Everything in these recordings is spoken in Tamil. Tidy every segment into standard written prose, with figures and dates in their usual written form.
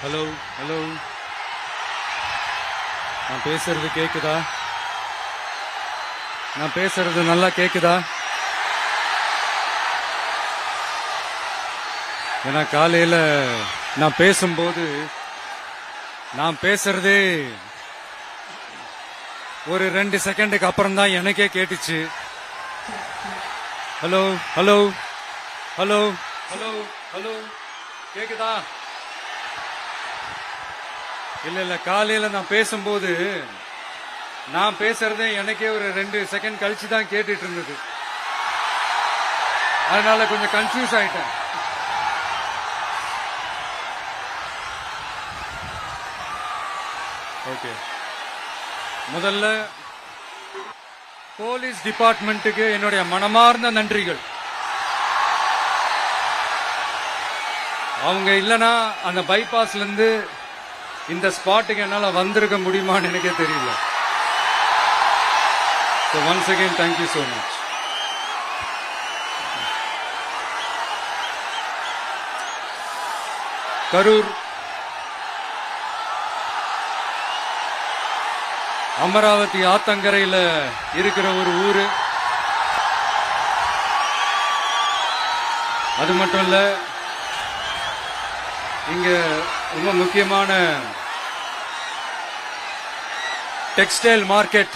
ஹலோ ஹலோ, நான் பேசுறது கேக்குதா? நான் பேசுறது நல்லா கேக்குதா? ஏன்னா காலையில நான் பேசும்போது நான் பேசுறதே ஒரு 2 செகண்டுக்கு அப்புறம் தான் எனக்கே கேட்டுச்சு. Hello hello hello hello hello, கேக்குதா? இல்ல இல்ல, காலையில நான் பேசும்போது நான் பேசுறதே எனக்கே ஒரு 2 செகண்ட் கழிச்சு தான் கேட்டுட்டு இருந்தது. அதனால கொஞ்சம் கன்ஃபியூஸ் ஆயிட்டேன். ஓகே, முதல்ல போலீஸ் டிபார்ட்மெண்ட்டுக்கு என்னுடைய மனமார்ந்த நன்றிகள். அவங்க இல்லனா அந்த பைபாஸ்ல இருந்து இந்த ஸ்பாட்டுக்கு என்னால வந்திருக்க முடியுமான்னு எனக்கே தெரியல. So once again, thank you so much. Karur Amaravathi ஆத்தங்கரையில் இருக்கிற ஒரு ஊரு. அது மட்டும் இல்ல, இங்க ரொம்ப முக்கியமான டெக்ஸ்டைல் மார்க்கெட்,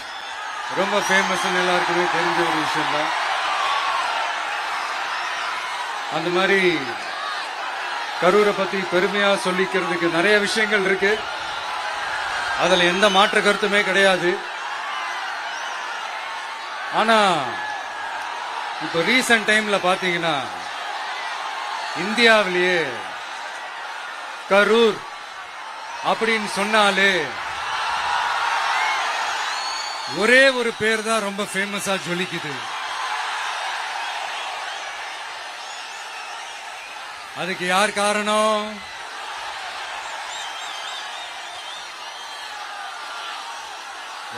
ரொம்ப ஃபேமஸ், எல்லாருக்குமே தெரிஞ்ச ஒரு விஷயம் தான். அந்த மாதிரி கரூரை பத்தி பெருமையா சொல்லிக்கிறதுக்கு நிறைய விஷயங்கள் இருக்கு. அதுல எந்த மாற்று கருத்துமே கிடையாது. ஆனா இப்ப ரீசன்ட் டைம்ல பாத்தீங்கன்னா இந்தியாவிலேயே கரூர் அப்படின்னு சொன்னாலே ஒரே ஒரு பேர் தான் ரொம்ப ஃபேமஸா ஜொலிக்குது. அதுக்கு யார் காரணம்?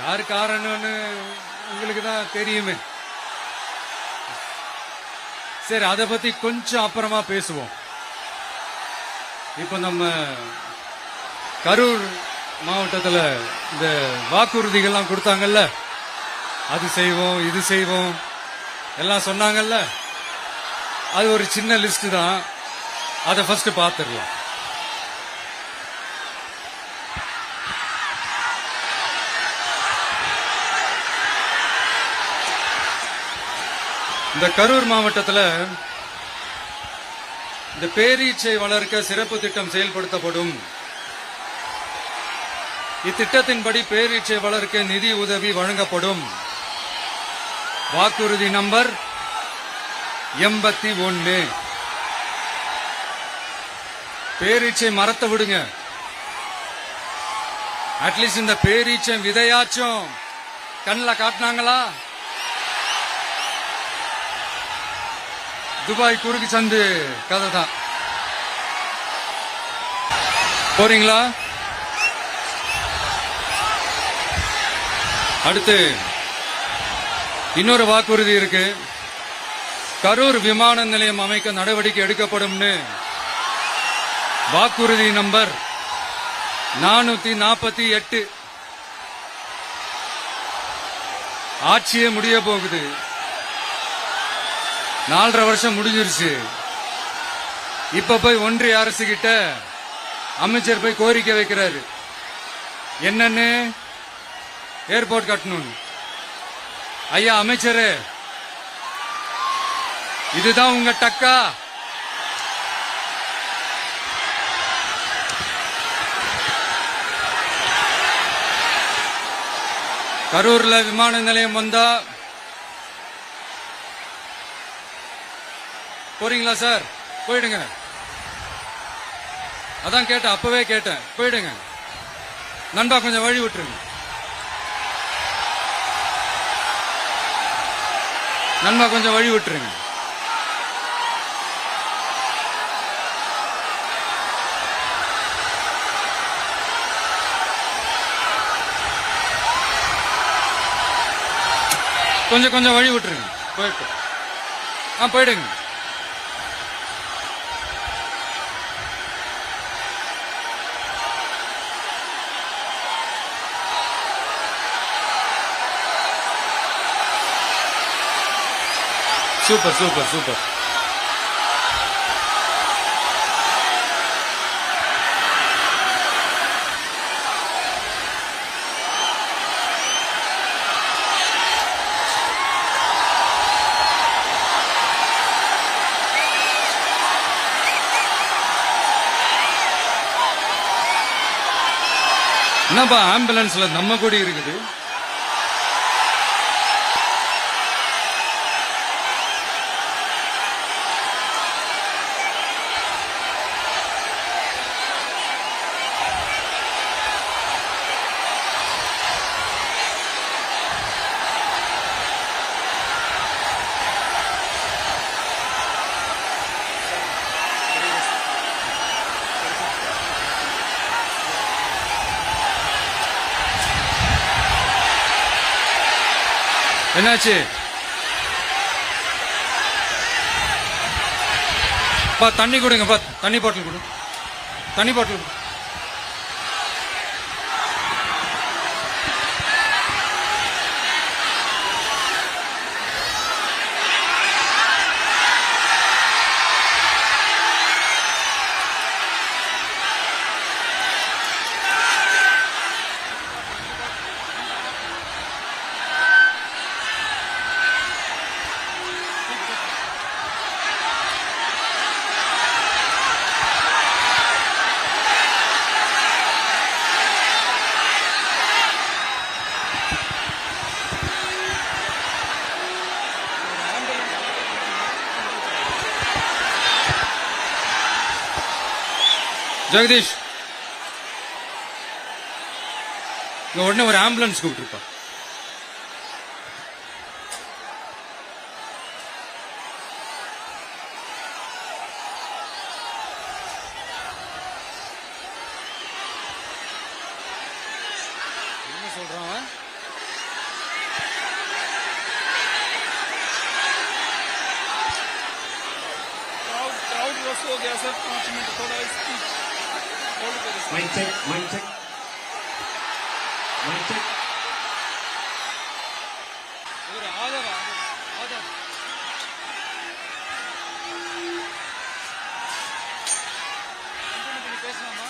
யார் காரணம்னு உங்களுக்கு தான் தெரியுமே. சரி, அதை பத்தி கொஞ்சம் அப்புறமா பேசுவோம். இப்ப நம்ம கரூர் மாவட்டத்தில் இந்த வாக்குறுதிகள்லாம் கொடுத்தாங்கல்ல, அது செய்வோம் இது செய்வோம் எல்லாம் சொன்னாங்கல்ல, அது ஒரு சின்ன லிஸ்ட் தான். அதை ஃபர்ஸ்ட் பார்த்துடலாம். இந்த கரூர் மாவட்டத்தில் இந்த பேரீச்சை வளர்க்க சிறப்பு திட்டம் செயல்படுத்தப்படும். இத்திட்டத்தின்படி பேரீச்சை வளர்க்க நிதி உதவி வழங்கப்படும். வாக்குறுதி நம்பர் 81. பேரீச்சை மரத்தை விடுங்க, அட்லீஸ்ட் இந்த பேரீச்சை விதையாச்சும் கண்ணில் காட்டினாங்களா? துபாய் குறுக்கு சந்து கதை தான். போறீங்களா? அடுத்து இன்னொரு வாக்குறுதி இருக்கு. கரூர் விமான நிலையம் அமைக்க நடவடிக்கை எடுக்கப்படும். வாக்குறுதி நம்பர் 448. ஆட்சியே முடிய போகுது. 4.5 வருஷம் முடிஞ்சிருச்சு. இப்ப போய் ஒன்றிய அரசு கிட்ட அமைச்சர் போய் கோரிக்கை வைக்கிறாரு. என்னன்னு? ஏர்போர்ட் கட்டணும். ஐயா அமைச்சரே, இதுதான் உங்க டக்கா? கரூர்ல விமான நிலையம் வந்தா போறீங்களா சார்? போயிடுங்க. அதான் கேட்டேன், அப்பவே கேட்டேன், போயிடுங்க. நண்பா கொஞ்சம் வழி விட்டுருங்க. நண்பா கொஞ்சம் வழி விட்டுருங்க. கொஞ்சம் வழி விட்டுருங்க. போயிட்டு போயிடுங்க. Super super super. என்னப்பா ஆம்புலன்ஸ்ல நம்ம கொடி இருக்குது? என்னாச்சு? தண்ணி கொடுங்க, தண்ணி பாட்டில் கொடு, தண்ணி பாட்டில். ஜெகதீஷ், உடனே ஒரு ஆம்புலன்ஸ் கூப்பிட்டுருப்பா. என்ன சொல்றான்? क्राउड रश हो गया सर, 5 मिनट थोड़ा स्पीच होल्ड करिए. Mic check, mic check, mic check. इधर आ जा, आ जा. कंटिन्यू பேசலாமா?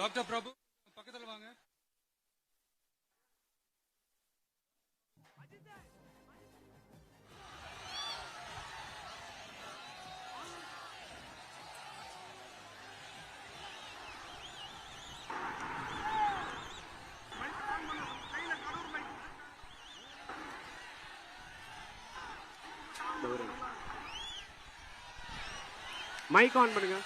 டாக்டர் பிரபு பக்கத்துல வாங்க. மைக் ஆன் பண்ணுங்க.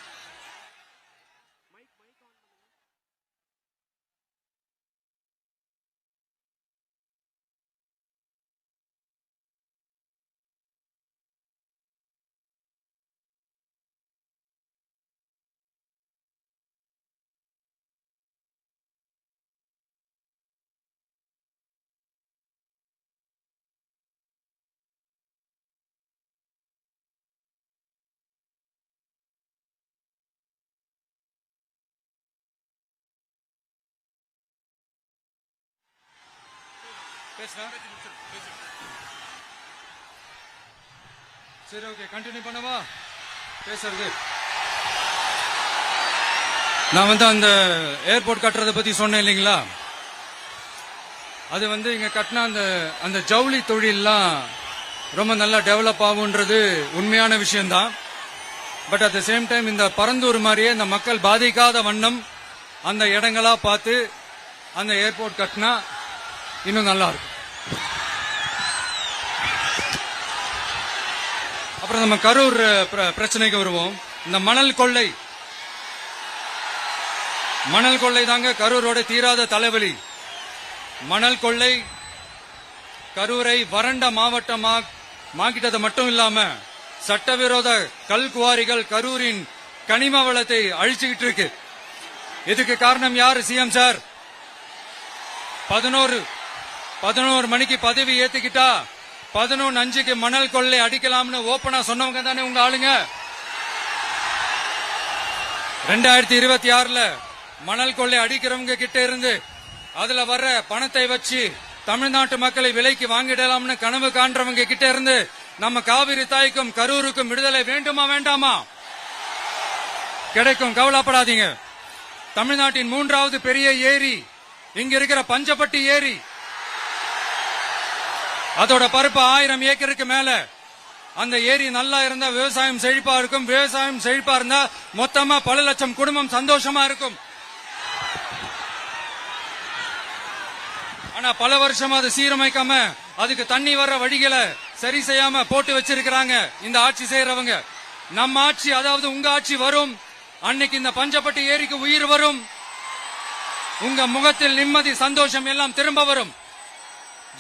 சரி, ஓகே, கண்டினியூ பண்ணவா பேசுறது? நான் அந்த ஏர்போர்ட் கட்டுறதை பத்தி சொன்னேன் இல்லைங்களா? அது இங்க கட்டினா அந்த ஜவுளி தொழில்லாம் ரொம்ப நல்லா டெவலப் ஆகுன்றது உண்மையான விஷயம்தான். But at the same time இந்த பரந்தூர் மாதிரியே இந்த மக்கள் பாதிக்காத வண்ணம் அந்த இடங்களா பார்த்து அந்த ஏர்போர்ட் கட்டினா இன்னும் நல்லா இருக்கும். அப்புறம் நம்ம கரூர் பிரச்சனைக்கு வருவோம். இந்த மணல் கொள்ளை தாங்க கரூரோட தீராத தலைவலி. மணல் கொள்ளை கரூரை வறண்ட மாவட்டமாக்கிட்டது மட்டும் இல்லாம சட்டவிரோத கல் குவாரிகள் கரூரின் கனிம வளத்தை அழிச்சுக்கிட்டு இருக்கு. இதுக்கு காரணம் யாரு? சிஎம் சார் 11 மணிக்கு பதவி ஏத்துக்கிட்டா 11:05 மணல் கொள்ளை அடிக்கலாம்னு ஓபனா சொன்னவங்க தானே உங்க ஆளுங்க. 2026 மணல் கொள்ளை அடிக்கிறவங்க கிட்ட இருந்து அதுல வர்ற பணத்தை வச்சு தமிழ்நாட்டு மக்களை விலைக்கு வாங்கிடலாம்னு கனவு காண்றவங்க கிட்ட இருந்து நம்ம காவிரி தாய்க்கும் கரூருக்கும் விடுதலை வேண்டுமா வேண்டாமா? கிடைக்கும், கவலைப்படாதீங்க. தமிழ்நாட்டின் 3வது பெரிய ஏரி இங்க இருக்கிற பஞ்சப்பட்டி ஏரி. அதோட பரப்பு 1000 ஏக்கருக்கு மேல. அந்த ஏரி நல்லா இருந்தா விவசாயம் செழிப்பா இருக்கும். விவசாயம் செழிப்பா இருந்தா மொத்தமா பல லட்சம் குடும்பம் சந்தோஷமா இருக்கும். ஆனா பல வருஷமா அதை சீரமைக்காம அதுக்கு தண்ணி வர்ற வழிகளை சரி செய்யாம போட்டு வச்சிருக்கிறாங்க இந்த ஆட்சி செய்யறவங்க. நம்ம ஆட்சி, அதாவது உங்க ஆட்சி வரும் அன்னைக்கு இந்த பஞ்சப்பட்டி ஏரிக்கு உயிர் வரும். உங்க முகத்தில் நிம்மதி, சந்தோஷம் எல்லாம் திரும்ப வரும்.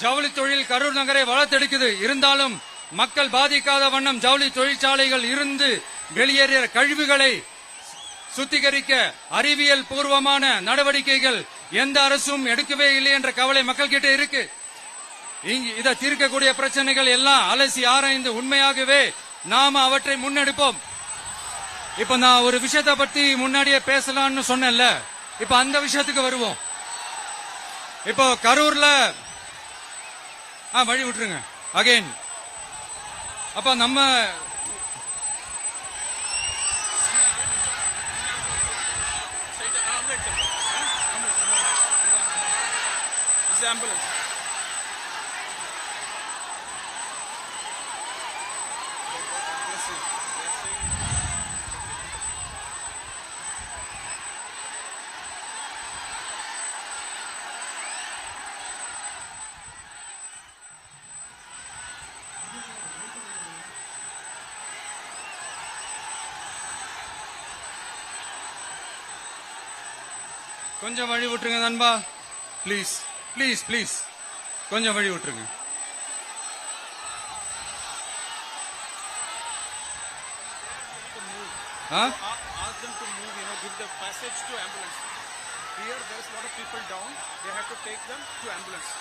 ஜவுளி தொழில் கரூர் நகரை வளர்த்தெடுக்குது. இருந்தாலும் மக்கள் பாதிக்காத வண்ணம் ஜவுளி தொழிற்சாலைகள் இருந்து வெளியேறிய கழிவுகளை சுத்திகரிக்க அறிவியல் பூர்வமான நடவடிக்கைகள் எந்த அரசும் எடுக்கவே இல்லை என்ற கவலை மக்கள் கிட்ட இருக்கு. இதை தீர்க்கக்கூடிய பிரச்சனைகள் எல்லாம் அலசி ஆராய்ந்து உண்மையாகவே நாம அவற்றை முன்னெடுப்போம். இப்ப நான் ஒரு விஷயத்தை பத்தி முன்னாடியே பேசலாம்னு சொன்னேன்ல, இப்ப அந்த விஷயத்துக்கு வருவோம். இப்போ கரூர்ல வழி விட்டுருங்க அகைன். அப்ப நம்ம This is ambulance. கொஞ்சம் வழி விட்டுருங்க நண்பா, ப்ளீஸ் ப்ளீஸ் ப்ளீஸ், கொஞ்சம் வழி விட்டுருங்க. Ask them to move, give the passage to ambulance. Here there is a lot of people down. They have to take them to ambulance.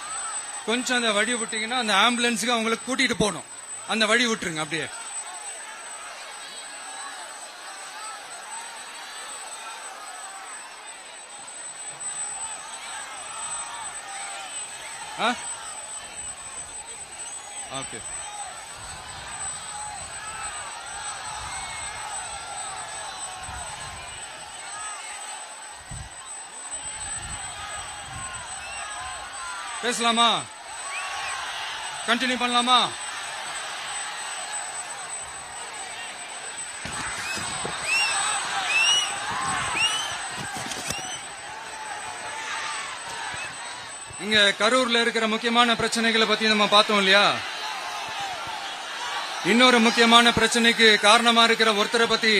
கொஞ்சம் அந்த வழி விட்டீங்கன்னா அந்த ஆம்புலன்ஸுக்கு அவங்களுக்கு கூட்டிட்டு போகணும். அந்த வழி விட்டுருங்க அப்படியே. ஓகே. பேசலாமா? கண்டினியூ பண்ணலாமா? இங்க கரூர்ல இருக்கிற முக்கியமான பிரச்சனைகளை பத்தி நம்ம பார்த்தோம் இல்லையா? இன்னொரு முக்கியமான பிரச்சனைக்கு காரணமா இருக்கிற ஒருத்தரை பத்தி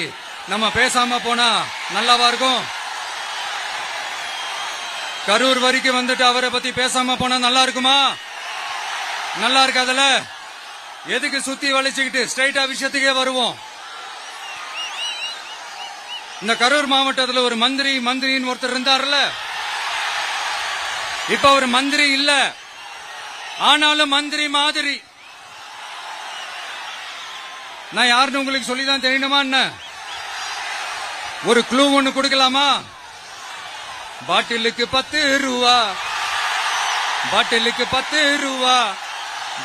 நம்ம பேசாம போனா நல்லாவா இருக்கும்? கரூர் வரைக்கும் வந்துட்டு அவரை பத்தி பேசாம போனா நல்லா இருக்குமா? நல்லா இருக்காதுல. எதுக்கு சுத்தி வளைச்சுக்கிட்டு ஸ்ட்ரைட்டா விஷயத்துக்கே வருவோம். இந்த கரூர் மாவட்டத்தில் ஒரு மந்திரின்னு ஒருத்தர் இருந்தார்ல, இப்ப ஒரு மந்திரி இல்ல, ஆனாலும் மந்திரி மாதிரி. நான் யாருன்னு உங்களுக்கு சொல்லிதான் தெரியணுமா என்ன? ஒரு க்ளூ ஒண்ணு கொடுக்கலாமா? பாட்டிலுக்கு 10 ரூபா, பாட்டிலுக்கு 10 ரூபா,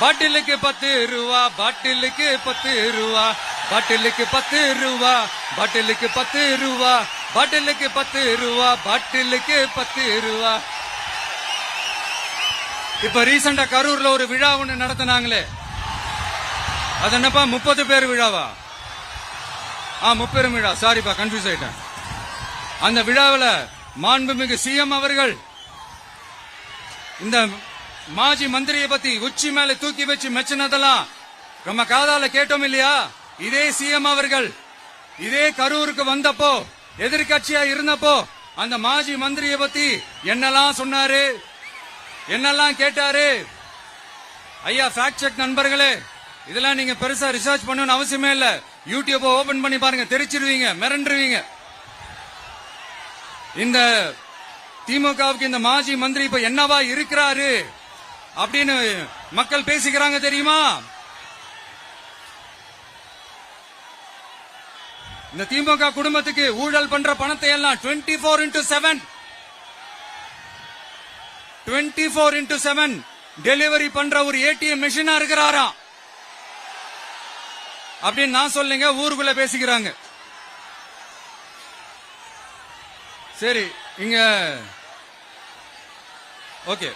பாட்டிலுக்கு 10 ரூபா, பாட்டிலுக்கு 10 ரூபா, பாட்டிலுக்கு 10 ரூபா, பாட்டிலுக்கு 10 ரூபா, பாட்டிலுக்கு 10 ரூபா, பாட்டிலுக்கு 10 ரூபா. இப்ப ரீசெண்டா கரூர்ல ஒரு விழா ஒண்ணு நடத்தினாங்களே, அது என்னப்பா 30 பேர் விழாவா? 30 விழா, சாரிப்பா கன்ஃபியூஸ் ஆயிட்டேன். அந்த விழாவில் மாண்புமிகு சிஎம் அவர்கள் இந்த மாஜி மந்திரியை பத்தி உச்சி மேல தூக்கி வச்சு மெச்சினதெல்லாம் நம்ம காதால கேட்டோம் இல்லையா? இதே சிஎம் அவர்கள் இதே கரூருக்கு வந்தப்போ, எதிர்கட்சியா இருந்தப்போ, அந்த மாஜி மந்திரியை பத்தி என்னெல்லாம் சொன்னாரு, என்னெல்லாம் கேட்டாரு. ஐயா ஃபேக்ட் செக் நண்பர்களே, இதெல்லாம் நீங்க பெருசா ரிசர்ச் பண்ணணும்னு அவசியமே இல்ல. யூடியூப் ஓபன் பண்ணி பாருங்க, தெரிச்சிருவீங்க, மிரண்டுருவீங்க. இந்த திமுகவுக்கு இந்த மாஜி மந்திரி இப்ப என்னவா இருக்கிறாரு அப்படின்னு மக்கள் பேசிக்கிறாங்க தெரியுமா? இந்த திமுக குடும்பத்துக்கு ஊழல் பண்ற பணத்தை எல்லாம் 24x7 டெலிவரி பண்ற ஒரு ஏடிஎம் மெஷினா இருக்கிறாரா அப்படின்னு நான் சொல்லுங்க, ஊருக்குள்ள பேசிக்கிறாங்க. சரி, இங்க ஓகே.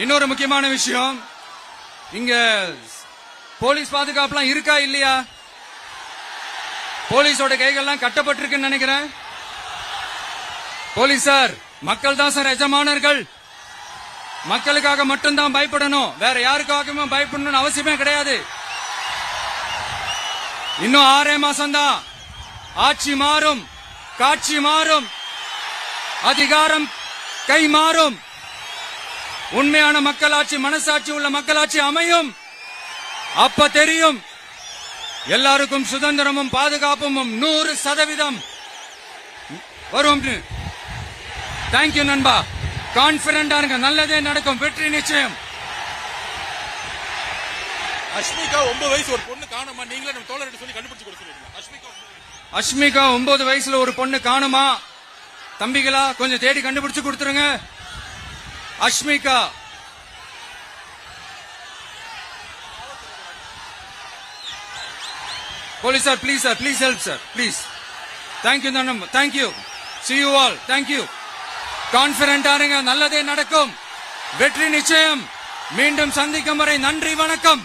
இன்னொரு முக்கியமான விஷயம், இங்க போலீஸ் பாதுகாப்புலாம் இருக்கா இல்லையா? போலீஸோட கைகள்லாம் கட்டப்பட்டிருக்குன்னு நினைக்கிறேன். போலீசார் மக்கள் தான் சார் எஜமானர்கள். மக்களுக்காக மட்டும்தான் பயப்படணும், வேற யாருக்காகவும் பயப்படணும்னு அவசியமே கிடையாது. இன்னும் 6 மாசம் தான். ஆட்சி மாறும், காட்சி மாறும், அதிகாரம் கை மாறும். உண்மையான மக்களாட்சி, மனசாட்சி உள்ள மக்களாட்சி அமையும். அப்ப தெரியும் எல்லாருக்கும் சுதந்திரமும் பாதுகாப்பும் 100% வரும். தேங்க்யூ நண்பா. கான்பிடண்டா இருங்க, நல்லதே நடக்கும், வெற்றி நிச்சயம். அஷ்மிகா 9 வயசு ஒரு பொண்ணு காணோமா, நீங்களே நம்ம தோழர்கிட்ட சொல்லி கண்டுபிடிச்சு கொடுக்க சொல்லிருக்கீங்க. அஷ்மிகா 9 வயசுல ஒரு பொண்ணு காணுமா? தம்பிகளா கொஞ்சம் தேடி கண்டுபிடிச்சு கொடுத்துருங்க. Ashmika police sir, please sir, please help sir, please. Thank you நண்பா, thank you. See you all, thank you. கான்பிடண்டா இருங்க, நல்லதே நடக்கும், வெற்றி நிச்சயம். மீண்டும் சந்திக்கும் வரை நன்றி, வணக்கம்.